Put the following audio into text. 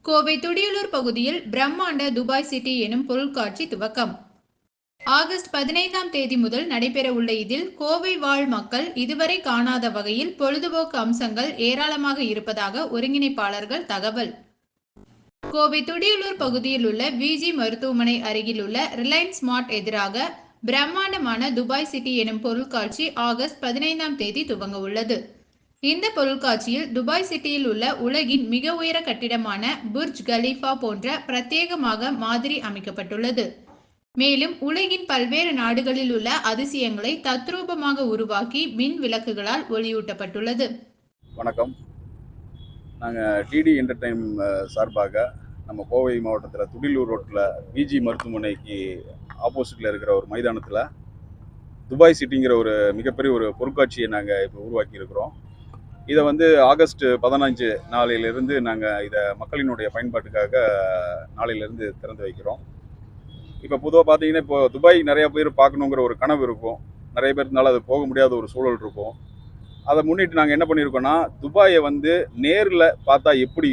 கோவை துடியலூர் பகுதியில் பிரம்மாண்ட Dubai city எனும் பொருட்காட்சி துவக்கம். ஆகஸ்ட் 15ஆம் தேதி முதல் நடைபெறவுள்ள இதில் கோவை வாழ் மக்கள் இதுவரை காணாத வகையில் பொழுதுபோக்கு அம்சங்கள் ஏராளமாக இருப்பதாக ஒருங்கிணைப்பாளர்கள் தகவல். கோவை துடியலூர் பகுதியில் உள்ள விஜி மருத்துவமனை அருகில் உள்ள ரிலையன்ஸ் ஸ்மார்ட் எதிராக பிரம்மாண்டமான துபாய் சிட்டி எனும் பொருட்காட்சி ஆகஸ்ட் 15ஆம் தேதி துவங்க உள்ளது. இந்த பொருட்காட்சியில் துபாய் சிட்டியில் உள்ள உலகின் மிக உயர கட்டிடமான புர்ஜ் கலீஃபா போன்ற பிரத்யேகமாக மாதிரி அமைக்கப்பட்டுள்ளது. மேலும் உலகின் பல்வேறு நாடுகளில் உள்ள அதிசயங்களை தத்ரூபமாக உருவாக்கி மின் விளக்குகளால் ஒளியூட்டப்பட்டுள்ளது. வணக்கம். நாங்கள் டிடி என்டர்டைன் சார்பாக நம்ம கோவை மாவட்டத்தில் துடியலூர் ரோட்டில் விஜி மருத்துவமனைக்கு ஆப்போசிட்டில் இருக்கிற ஒரு மைதானத்தில் துபாய் சிட்டிங்கிற ஒரு மிகப்பெரிய ஒரு பொருட்காட்சியை நாங்கள் இப்போ உருவாக்கி இருக்கிறோம். இதை ஆகஸ்ட் 15 நாளிலிருந்து நாங்கள் இதை மக்களினுடைய பயன்பாட்டுக்காக நாளிலிருந்து திறந்து வைக்கிறோம். இப்போ பொதுவாக பார்த்தீங்கன்னா, இப்போ துபாய் நிறைய பேர் பார்க்கணுங்கிற ஒரு கனவு இருக்கும். நிறைய பேர்னால அது போக முடியாத ஒரு சூழல் இருக்கும். அதை முன்னிட்டு நாங்கள் என்ன பண்ணியிருக்கோம்னா, துபாயை நேரில் பார்த்தா எப்படி